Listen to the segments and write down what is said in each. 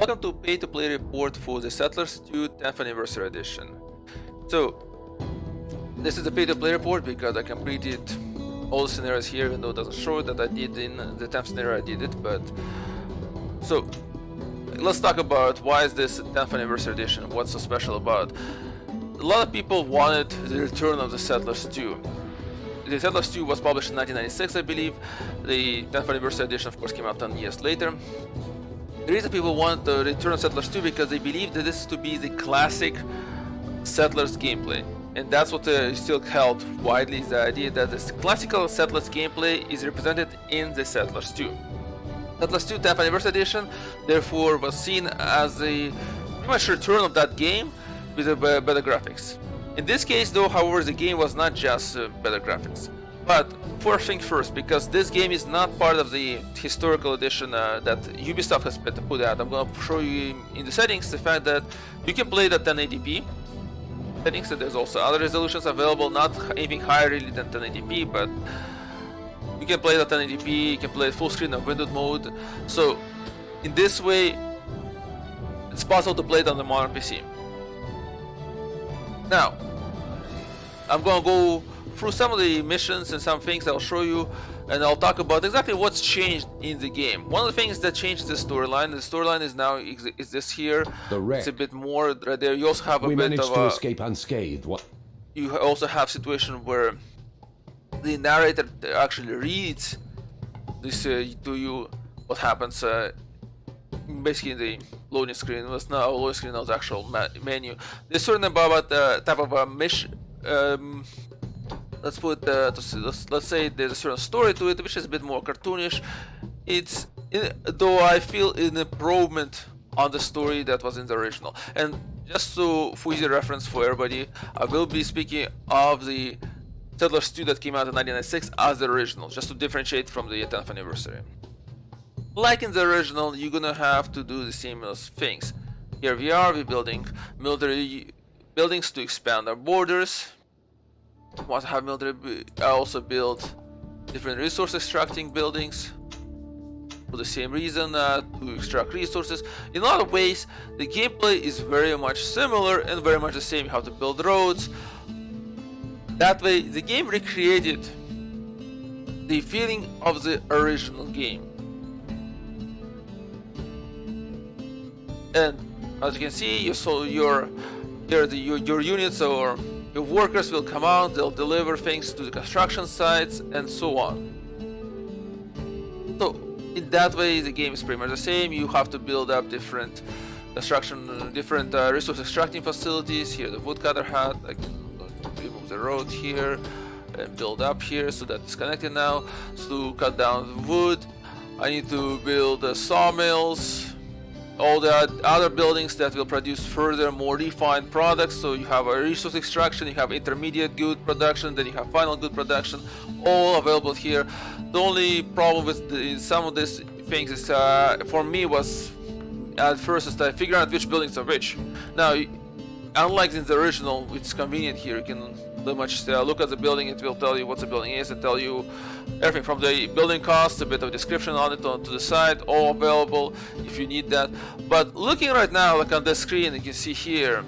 Welcome to pay-to-play report for the Settlers 2 10th Anniversary Edition. So, this is a pay-to-play report because I completed all the scenarios here, even though it doesn't show that I did in the 10th scenario I did it, but... So, let's talk about why is this 10th Anniversary Edition, what's so special about it. A lot of people wanted the return of the Settlers 2. The Settlers 2 was published in 1996, I believe. The 10th Anniversary Edition, of course, came out 10 years later. The reason people want the return of Settlers 2 because they believe that this is to be the classic Settlers gameplay. And that's what still held widely, is the idea that this classical Settlers gameplay is represented in the Settlers 2. Settlers 2 10th Anniversary Edition therefore was seen as a pretty much return of that game with better graphics. In this case though, however, the game was not just better graphics. But first thing first, because this game is not part of the historical edition that Ubisoft has put out, I'm going to show you in the settings the fact that you can play it at 1080p settings, and there's also other resolutions available, not anything higher really than 1080p, but you can play it at 1080p, you can play it full screen or windowed mode. So in this way, it's possible to play it on the modern PC. Now, I'm going to go through some of the missions and some things I'll show you, and I'll talk about exactly what's changed in the game. One of the things that changed the storyline. The storyline is now is this here. It's a bit more right there. You also have a bit of managed to escape unscathed. What? You also have situation where the narrator actually reads this to you what happens. Basically, the loading screen was not a loading screen; it was actual menu. There's certain about type of a mission. Let's put let's say there's a certain story to it, which is a bit more cartoonish. It's though I feel an improvement on the story that was in the original. And just so for easy reference for everybody, I will be speaking of the Settlers 2 that came out in 1996 as the original, just to differentiate from the 10th anniversary. Like in the original, you're gonna have to do the same things. Here we're building military buildings to expand our borders. Want to have military, I also build different resource extracting buildings for the same reason, to extract resources. In a lot of ways, the gameplay is very much similar and very much the same. You have to build roads. That way, the game recreated the feeling of the original game. And as you can see, your units or your workers will come out, they'll deliver things to the construction sites and so on. So in that way the game is pretty much the same. You have to build up different construction, different resource extracting facilities. Here the woodcutter hat, I can remove the road here and build up here so that it's connected now. So to cut down wood, I need to build sawmills, all the other buildings that will produce further more refined products. So you have a resource extraction, you have intermediate good production, then you have final good production, all available here. The only problem with some of these things is for me was at first is to figure out which buildings are which. Now unlike in the original, it's convenient here. You can pretty much look at the building, it will tell you what the building is and tell you everything from the building cost, a bit of description on it to the side, all available if you need that. But looking right now, like on the screen, you can see here,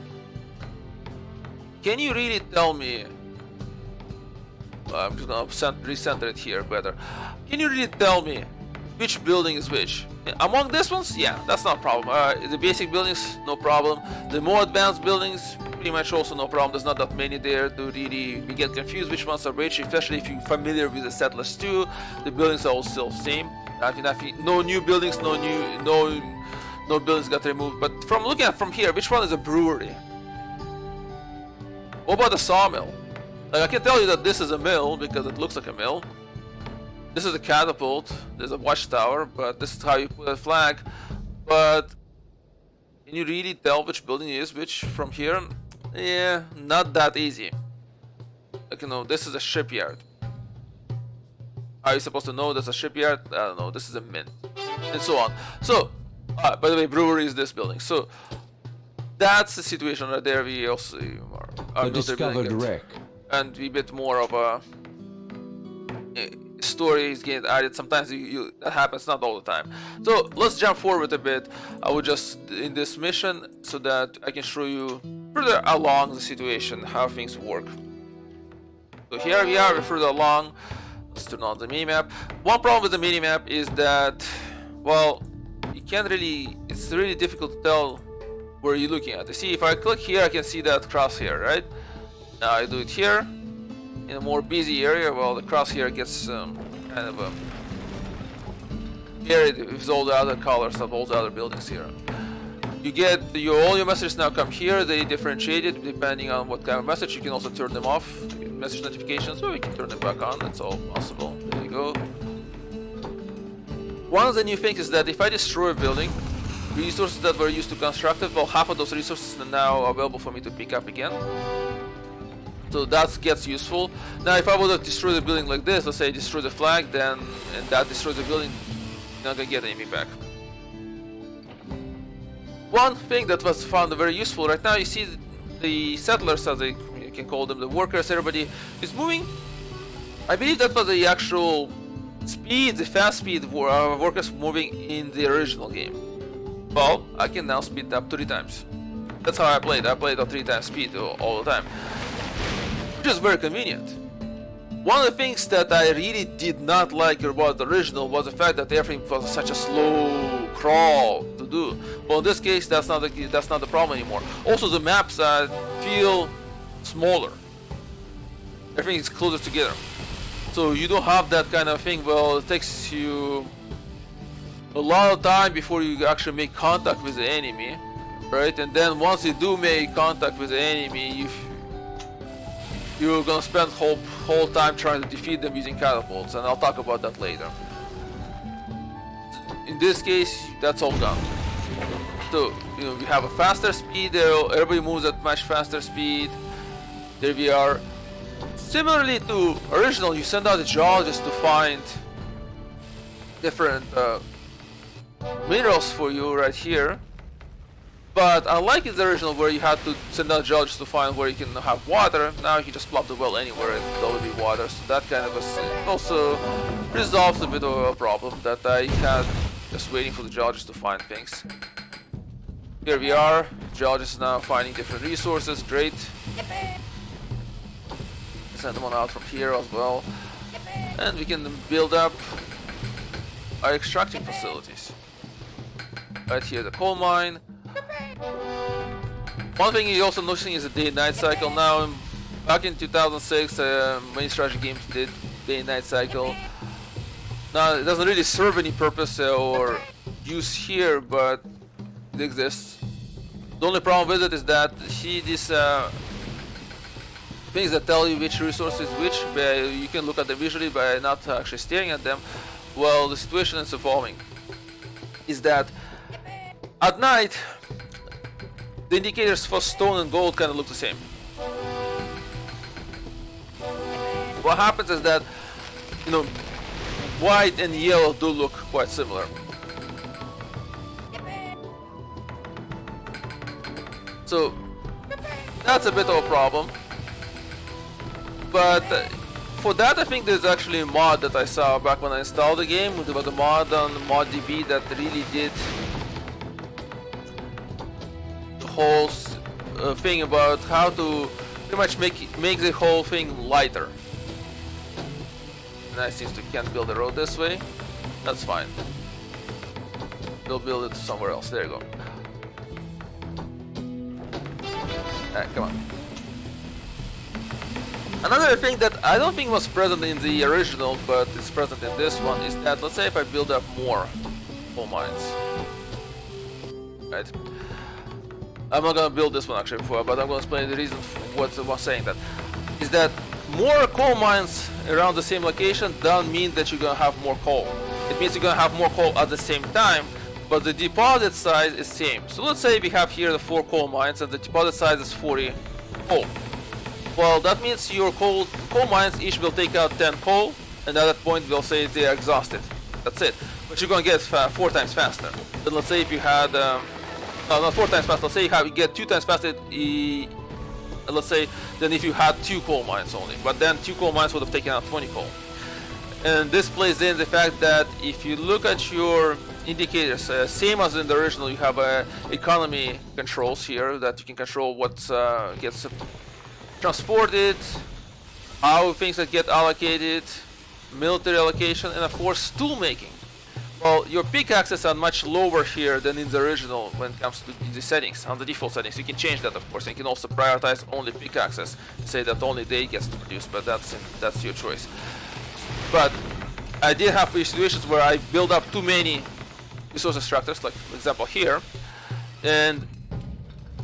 can you really tell me, I'm just gonna recenter it here better, can you really tell me which building is which? Among these ones, yeah, that's not a problem. The basic buildings, no problem. The more advanced buildings, pretty much also no problem. There's not that many there to really get confused which ones are which, especially if you're familiar with the Settlers 2. The buildings are all still the same. No new buildings, no buildings got removed. But from looking at from here, which one is a brewery? What about the sawmill? Like I can tell you that this is a mill because it looks like a mill. This is a catapult, there's a watchtower, but this is how you put a flag. But can you really tell which building is which from here? Yeah, not that easy. Like, you know, this is a shipyard. Are you supposed to know there's a shipyard? I don't know, this is a mint. And so on. So, by the way, brewery is this building. So, that's the situation right there. We also are the discovered wreck. And we bit more of a... story is getting added. Sometimes that happens, not all the time. So let's jump forward a bit. I will just in this mission so that I can show you further along the situation how things work. So here we are, we're further along. Let's turn on the minimap. One problem with the minimap is that, well, you can't really, it's really difficult to tell where you're looking at. You see, if I click here, I can see that crosshair, right? Now I do it here in a more busy area. Well, the crosshair gets kind of buried with all the other colors of all the other buildings here. You get all your messages now come here. They differentiated depending on what kind of message. You can also turn them off, message notifications, or you can turn them back on. That's all possible. There you go. One of the new things is that if I destroy a building, resources that were used to construct it, well, half of those resources are now available for me to pick up again. So that gets useful. Now, if I would have destroyed the building like this, let's say destroy the flag, then and that destroys the building, you're not gonna get anything back. One thing that was found very useful right now, you see the settlers, as you can call them, the workers, everybody is moving. I believe that was the actual speed, the fast speed workers moving in the original game. Well, I can now speed up 3 times. That's how I played. I played at 3 times speed all the time, which is very convenient. One of the things that I really did not like about the original was the fact that everything was such a slow crawl to do. Well, in this case, that's not the problem anymore. Also, the maps feel smaller. Everything is closer together, so you don't have that kind of thing. Well, it takes you a lot of time before you actually make contact with the enemy, right? And then once you do make contact with the enemy, you're gonna spend whole time trying to defeat them using catapults, and I'll talk about that later. In this case, that's all gone. So, we have a faster speed there, everybody moves at much faster speed. There we are. Similarly to original, you send out a geologist to find different minerals for you right here. But unlike in the original where you had to send out geologists to find where you can have water, now you can just plop the well anywhere and there will be water. So that kind of also resolves a bit of a problem that I had just waiting for the geologists to find things. Here we are, geologists now finding different resources, great. Send them on out from here as well. And we can build up our extracting facilities. Right here, the coal mine. One thing you're also noticing is the day and night cycle now. Back in 2006, many strategy games did day and night cycle. Now it doesn't really serve any purpose or use here, but it exists. The only problem with it is that see these things that tell you which resource is which, but you can look at them visually by not actually staring at them. Well, the situation is evolving. Is that at night the indicators for stone and gold kind of look the same. What happens is that, white and yellow do look quite similar. So that's a bit of a problem. But for that, I think there's actually a mod that I saw back when I installed the game. There was a mod on ModDB that really did whole thing about how to pretty much make the whole thing lighter. And I seems to can't build a road this way. That's fine. They'll build it somewhere else. There you go. Alright, come on. Another thing that I don't think was present in the original, but is present in this one, is that let's say if I build up more coal mines, right? I'm not gonna build this one actually before, but I'm gonna explain the reason for what's saying that. Is that more coal mines around the same location doesn't mean that you're gonna have more coal. It means you're gonna have more coal at the same time, but the deposit size is same. So let's say we have here the 4 coal mines and the deposit size is 40 coal. Well, that means your coal mines each will take out 10 coal, and at that point we'll say they are exhausted. That's it. But you're gonna get 4 times faster. Then let's say if you had not 4 times faster. Let's say you get 2 times faster. Let's say then if you had 2 coal mines only, but then 2 coal mines would have taken out 20 coal. And this plays in the fact that if you look at your indicators, same as in the original, you have economy controls here that you can control what gets transported, how things that get allocated, military allocation, and of course tool making. Well, your pickaxes are much lower here than in the original when it comes to the settings, on the default settings. You can change that, of course, and you can also prioritize only pickaxes, say that only they gets produced, but that's your choice. But I did have situations where I build up too many resource extractors, like for example here, and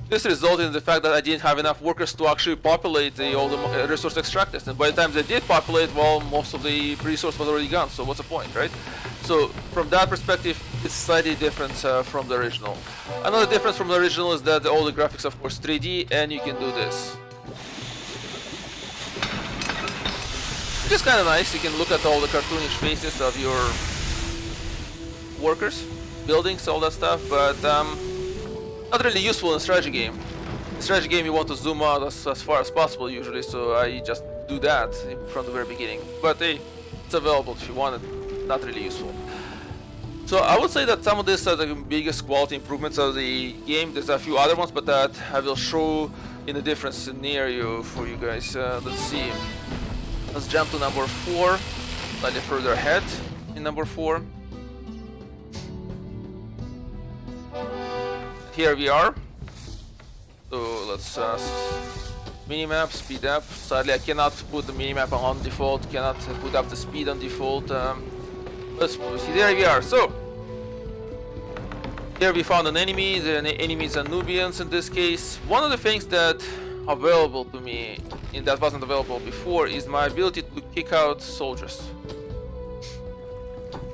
this resulted in the fact that I didn't have enough workers to actually populate all the resource extractors. And by the time they did populate, well, most of the resource was already gone, so what's the point, right? So from that perspective, it's slightly different from the original. Another difference from the original is that all the graphics, of course, 3D, and you can do this. Which is kind of nice. You can look at all the cartoonish faces of your workers, buildings, all that stuff, but not really useful in a strategy game. In a strategy game you want to zoom out as far as possible usually, so I just do that from the very beginning. But hey, it's available if you want it, not really useful. So I would say that some of these are the biggest quality improvements of the game. There's a few other ones, but that I will show in a different scenario for you guys. Let's see. Let's jump to number 4, slightly further ahead in number 4. Here we are. So let's minimap, speed up. Sadly, I cannot put the minimap on default, cannot put up the speed on default. Let's see, there we are. So here we found an enemy. The enemy is a Nubians in this case. One of the things that available to me and that wasn't available before is my ability to kick out soldiers.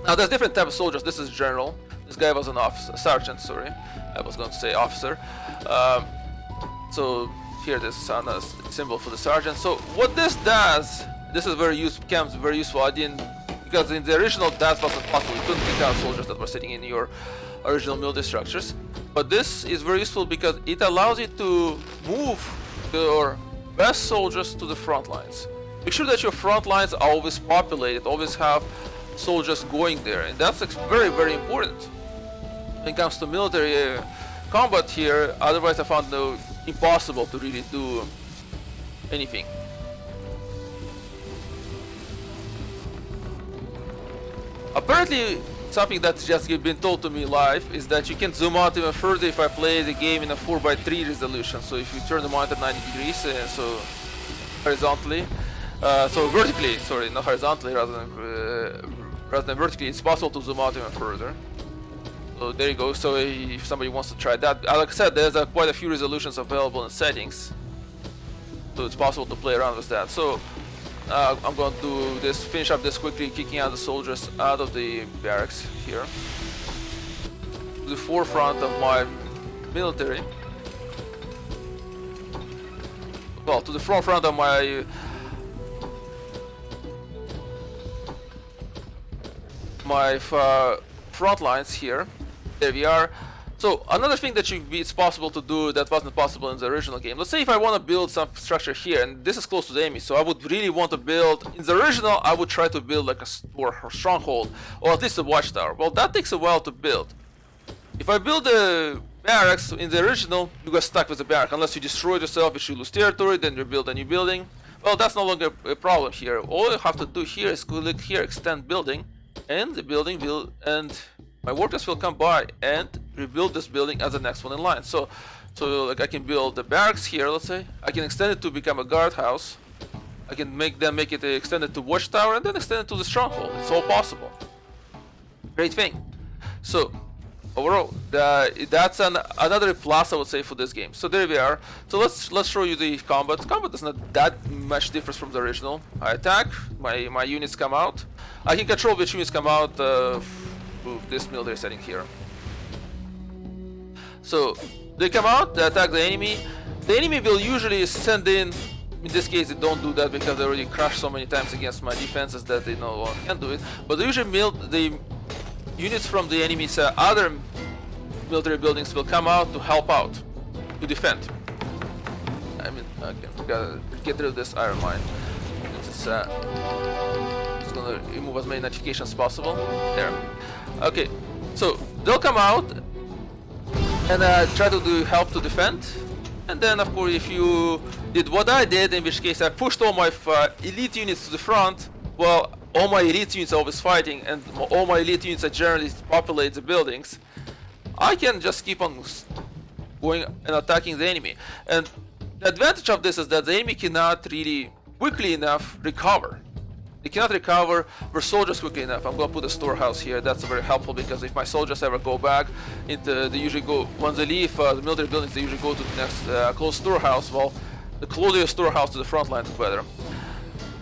Now there's different types of soldiers. This is general. This guy was an officer, sergeant, sorry. I was going to say officer. So here this is a symbol for the sergeant. So what this does, this is becomes very useful. I didn't, because in the original that wasn't possible. You couldn't kick out soldiers that were sitting in your original military structures. But this is very useful because it allows you to move your best soldiers to the front lines. Make sure that your front lines are always populated, always have soldiers going there, and that's very, very important when it comes to military combat here. Otherwise, I found it impossible to really do anything. Apparently, something that's just been told to me live is that you can zoom out even further if I play the game in a 4:3 resolution. So if you turn the monitor 90 degrees, so horizontally, so vertically, sorry, not horizontally, rather than vertically, it's possible to zoom out even further. So there you go. So if somebody wants to try that, like I said, there's quite a few resolutions available in settings, so it's possible to play around with that. So I'm going to do this, finish up this quickly, kicking out the soldiers out of the barracks here to the forefront of my military. Well, to the forefront of my front lines here. There we are. So another thing that it's possible to do that wasn't possible in the original game. Let's say if I want to build some structure here, and this is close to the enemy, so I would really want to build, in the original I would try to build like a stronghold, or at least a watchtower. Well, that takes a while to build. If I build a barracks in the original, you get stuck with the barrack. Unless you destroy yourself, if you lose territory, then you build a new building. Well, that's no longer a problem here. All you have to do here is click here, extend building, and the building will, and my workers will come by and rebuild this building as the next one in line. So like I can build the barracks here, let's say. I can extend it to become a guardhouse. I can make it extended to watchtower, and then extend it to the stronghold. It's all possible. Great thing. So overall, that's another plus I would say for this game. So there we are. So let's show you the combat. Combat is not that much different from the original. I attack, my units come out. I can control which units come out with this military setting here. So they come out, they attack the enemy. The enemy will usually send in this case they don't do that because they already crashed so many times against my defenses that they no longer can do it. But they usually the units from the enemy's other military buildings will come out to help out, to defend. I mean, okay, we gotta get rid of this iron mine. Let's just gonna remove as many notifications as possible. There. Okay, so they'll come out and try to do help to defend. And then, of course, if you did what I did, in which case I pushed all my elite units to the front, well, all my elite units are always fighting, and all my elite units are generally populate the buildings, I can just keep on going and attacking the enemy. And the advantage of this is that the enemy cannot really quickly enough recover. They cannot recover their soldiers quickly enough. I'm going to put a storehouse here. That's very helpful, because if my soldiers ever go back, they usually go, once they leave the military buildings, they usually go to the next close storehouse. Well, the closer your storehouse to the front line, the better.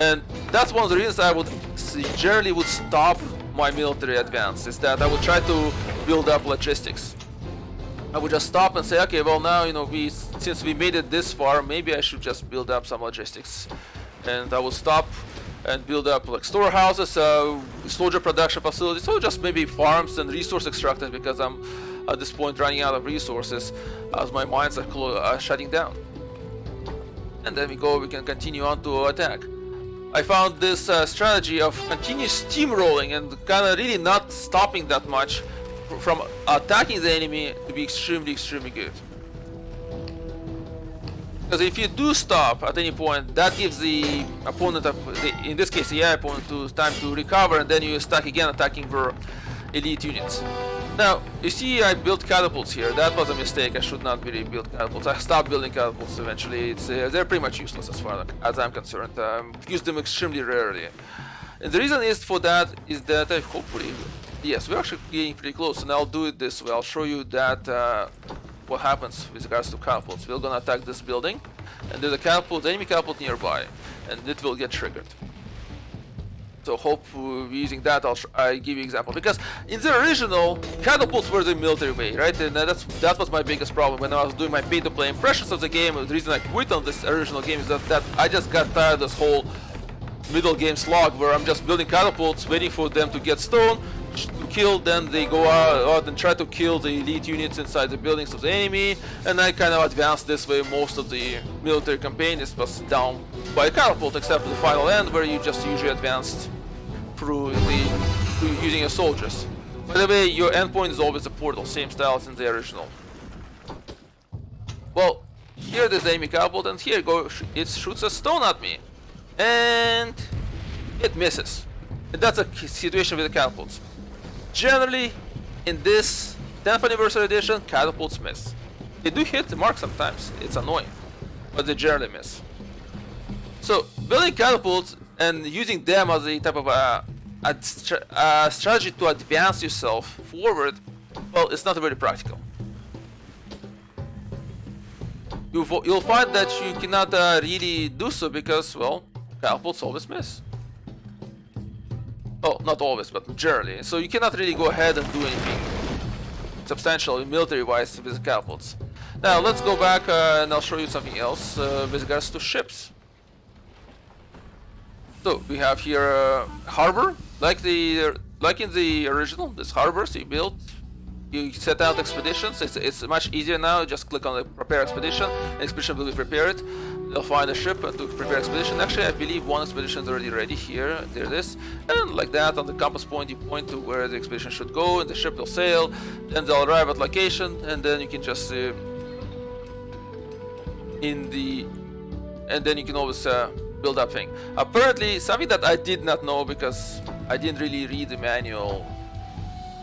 And that's one of the reasons I would generally would stop my military advance, is that I would try to build up logistics. I would just stop and say, okay, well now, you know, since we made it this far, maybe I should just build up some logistics. And I will stop and build up like storehouses, soldier production facilities, so just maybe farms and resource extractors, because I'm at this point running out of resources as my mines are shutting down. And then we can continue on to attack. I found this strategy of continuous steamrolling and kind of really not stopping that much from attacking the enemy to be extremely good. Because if you do stop at any point, that gives the opponent, in this case the AI opponent, time to recover, and then you stack again attacking their elite units. Now, you see I built catapults here. That was a mistake. I should not really build catapults. I stopped building catapults eventually. They're pretty much useless as far as I'm concerned. Use them extremely rarely. And the reason for that is that hopefully, yes, we're actually getting pretty close, and I'll do it this way. I'll show you that what happens with regards to catapults. We're gonna attack this building, and there's a catapult, enemy catapult nearby, and it will get triggered. So hope using that, I give you an example, because in the original, catapults were the military way, right? And that was my biggest problem when I was doing my pay-to-play impressions of the game. The reason I quit on this original game is that I just got tired of this whole middle game slog where I'm just building catapults, waiting for them to get stoned, to kill, then they go out and try to kill the elite units inside the buildings of the enemy, and I kind of advanced this way. Most of the military campaign was down by a catapult, except for the final end where you just usually advanced through using your soldiers. By the way, your endpoint is always a portal, same style as in the original. Well, here there's the enemy catapult, and here it shoots a stone at me, and it misses. And that's a situation with the catapults. Generally, in this 10th anniversary edition, catapults miss. They do hit the mark sometimes. It's annoying, but they generally miss. So building catapults and using them as a type of a strategy to advance yourself forward, well, it's not very practical. You'll find that you cannot really do so because, well, catapults always miss. Oh, not always, but generally. So you cannot really go ahead and do anything substantial military-wise with catapults. Now let's go back and I'll show you something else with regards to ships. So we have here a harbor, like in the original. This harbor, so you set out expeditions. It's much easier now. Just click on the prepare expedition. An expedition will be prepared. They'll find a ship to prepare expedition. Actually, I believe one expedition is already ready here. There it is. And like that, on the compass point, you point to where the expedition should go, and the ship will sail. Then they'll arrive at location, and then you can just and then you can always build up thing. Apparently, something that I did not know because I didn't really read the manual,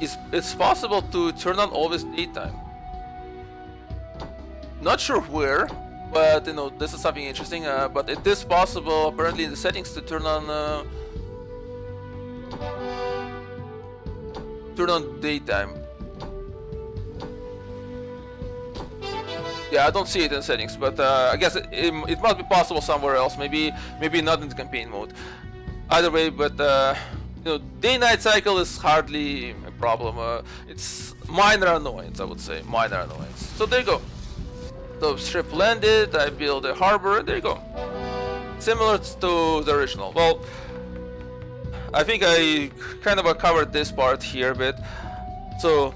is it's possible to turn on always daytime. Not sure where, but you know, this is something interesting. But it is possible apparently in the settings to turn on daytime. Yeah, I don't see it in settings, but I guess it must be possible somewhere else. Maybe not in the campaign mode. Either way, but you know, day-night cycle is hardly a problem. It's minor annoyance, I would say, minor annoyance. So there you go. The ship landed. I built a harbor. There you go. Similar to the original. Well, I think I kind of covered this part here a bit. So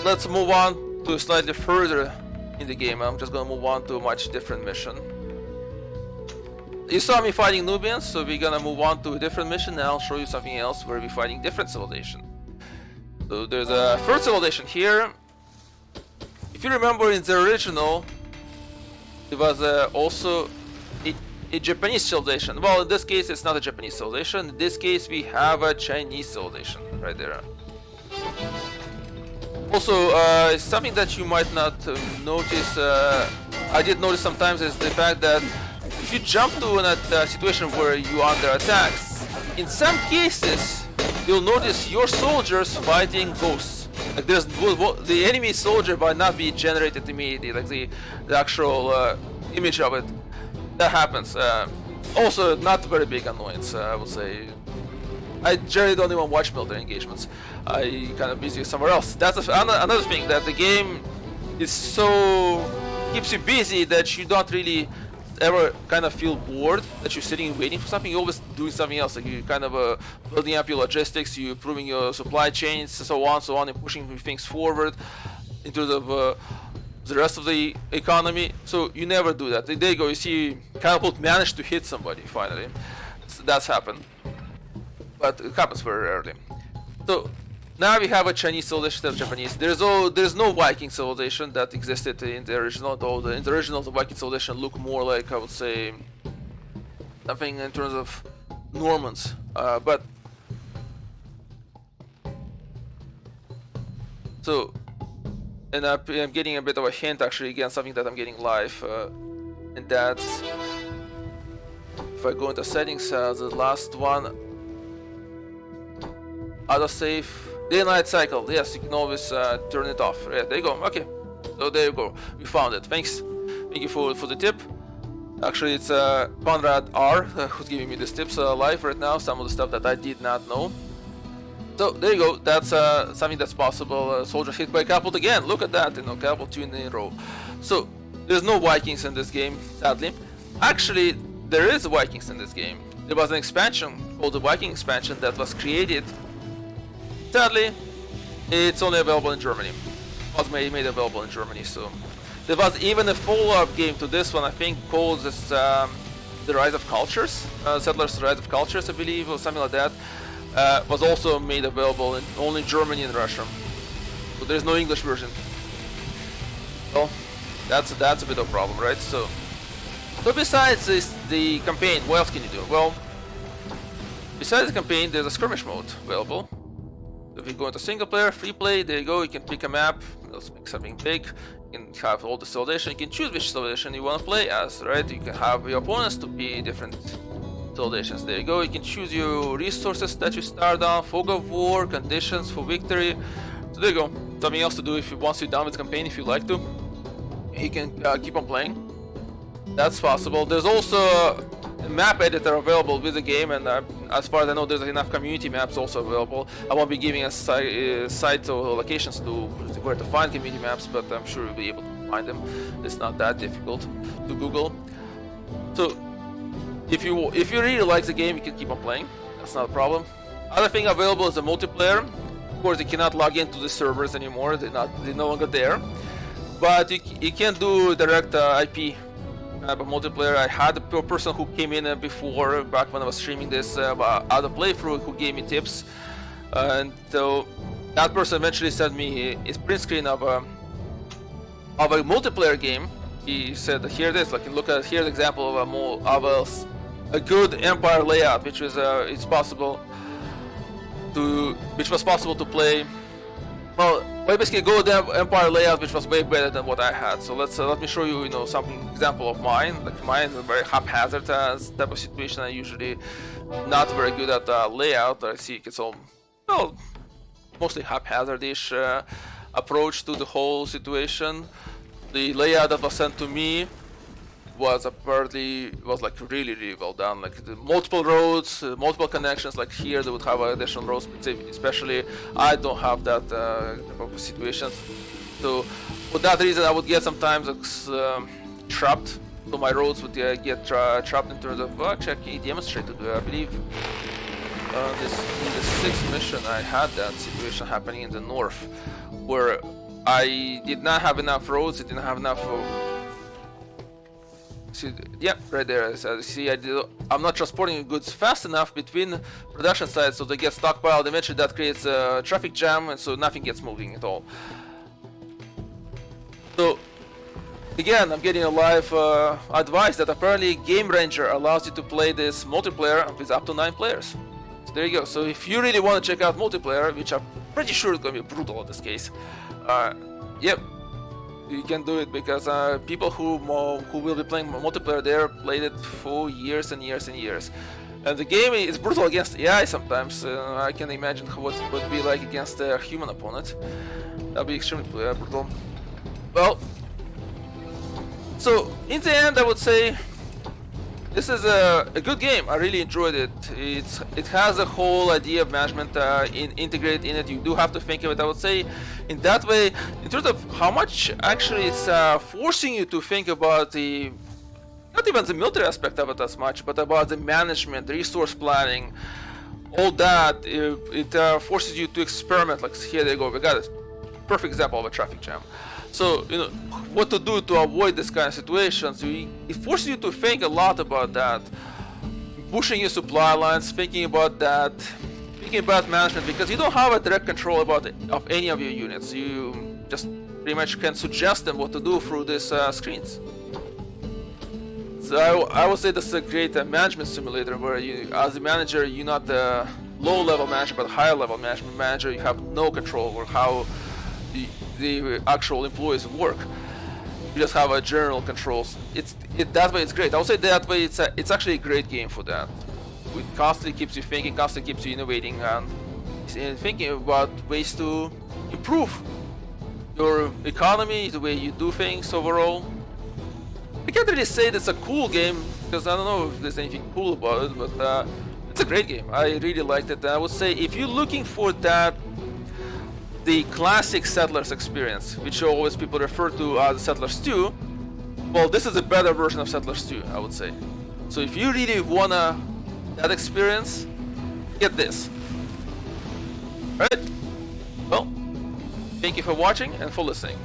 let's move on to slightly further in the game. I'm just gonna move on to a much different mission. you saw me fighting Nubians, so we're gonna move on to a different mission, and I'll show you something else where we're fighting different civilization. So there's a first civilization here. If you remember in the original, it was also a Japanese civilization. Well, in this case, it's not a Japanese civilization. In this case, we have a Chinese civilization right there. Also, something that you might not notice, I did notice sometimes, is the fact that if you jump to a situation where you are under attacks, in some cases, you'll notice your soldiers fighting ghosts. Like there's the enemy soldier might not be generated immediately, like the actual image of it. That happens. Also, not very big annoyance, I would say. I generally don't even watch military engagements. I kind of busy somewhere else. That's another thing, that the game is so keeps you busy that you don't really ever kind of feel bored, that you're sitting and waiting for something. You're always doing something else. Like you kind of building up your logistics, you improving your supply chains, so on, and pushing things forward in terms of the rest of the economy. So you never do that. There you go. You see, Catapult managed to hit somebody finally. So that's happened, but it happens very rarely. So now we have a Chinese civilization instead of Japanese. There's no Viking civilization that existed in the original. Though in the original, the Viking civilization looked more like, I would say, something in terms of Normans. But so. And I'm getting a bit of a hint, actually, again, something that I'm getting live, and that's if I go into settings, the last one, autosave, day and night cycle. Yes, you can always turn it off. Yeah, there you go. Okay, so there you go. We found it. Thanks. Thank you for the tip. Actually, it's KonradAr who's giving me these tips live right now. Some of the stuff that I did not know. So there you go, that's something that's possible. Soldier hit by Catapult again, look at that, Catapult 2 in a row. So there's no Vikings in this game, sadly. Actually, there is Vikings in this game. There was an expansion called the Viking expansion that was created. Sadly, it's only available in Germany. It was made available in Germany, so. There was even a follow-up game to this one, I think, called this, The Rise of Cultures, Settlers Rise of Cultures, I believe, or something like that. Was also made available in only Germany and Russia, so there's no English version. Well, that's a bit of a problem, right? So besides the campaign, what else can you do? Well, besides the campaign, there's a skirmish mode available. If you go into single player, free play, there you go. You can pick a map. Let's make something big. You can have all the civilization. You can choose which civilization you want to play as, right? You can have your opponents to be different civilizations. There you go. You can choose your resources that you start on, fog of war, conditions for victory. So there you go. Something else to do if you once you're done with the campaign, if you like to. You can keep on playing. That's possible. There's also a map editor available with the game, and as far as I know, there's enough community maps also available. I won't be giving a site or locations to where to find community maps, but I'm sure you'll be able to find them. It's not that difficult to Google. So if you really like the game, you can keep on playing. That's not a problem. Other thing available is a multiplayer. Of course, you cannot log into the servers anymore. They're no longer there. But you can do direct IP multiplayer. I had a person who came in before, back when I was streaming this other playthrough, who gave me tips, and so that person eventually sent me a print screen of a multiplayer game. He said, "Here it is. Like, look at here's an example of a good Empire layout, which was was possible to play." Well, I basically go the Empire layout, which was way better than what I had. So let me show you, something example of mine. Like mine is a very haphazard type of situation. I usually not very good at layout. I see it's all mostly haphazard-ish approach to the whole situation. The layout that was sent to me was like really well done. Like the multiple roads, multiple connections. Like here they would have additional roads, especially I don't have that type of situation. So for that reason, I would get sometimes trapped. So my roads would get trapped in terms of actually I can demonstrate it. I believe in the 6th mission I had that situation happening in the north, where I did not have enough roads. I didn't have enough See, yeah, right there. As you see, I'm not transporting goods fast enough between production sites, so they get stockpiled. Eventually, that creates a traffic jam, and so nothing gets moving at all. So, again, I'm getting a live advice that apparently Game Ranger allows you to play this multiplayer with up to 9 players. So there you go. So if you really want to check out multiplayer, which I'm pretty sure is going to be brutal in this case, yep. You can do it because people who will be playing multiplayer there played it for years and years and years, and the game is brutal against AI sometimes. I can imagine what it would be like against a human opponent. That'd be extremely brutal. Well, so in the end, I would say this is a good game. I really enjoyed it. It has a whole idea of management integrated in it. You do have to think of it, I would say, in that way. In terms of how much actually it's forcing you to think about not even the military aspect of it as much, but about the management, resource planning, all that. It forces you to experiment. Like here they go. We got a perfect example of a traffic jam. So, you know, what to do to avoid this kind of situations. It forces you to think a lot about that. Pushing your supply lines, thinking about that, thinking about management, because you don't have a direct control of any of your units. You just pretty much can suggest them what to do through these screens. So I would say this is a great management simulator where you, as a manager, you're not the low-level manager, but higher-level management manager. You have no control over how the actual employees work. You just have a general controls. That way it's great. I would say that way it's actually a great game for that. It constantly keeps you thinking, constantly keeps you innovating, and thinking about ways to improve your economy, the way you do things overall. I can't really say that's a cool game because I don't know if there's anything cool about it, but it's a great game. I really liked it. I would say if you're looking for that, the classic Settlers experience, which always people refer to as Settlers 2, well, this is a better version of Settlers 2, I would say. So if you really wanna that experience, get this. Alright? Well, thank you for watching and for listening.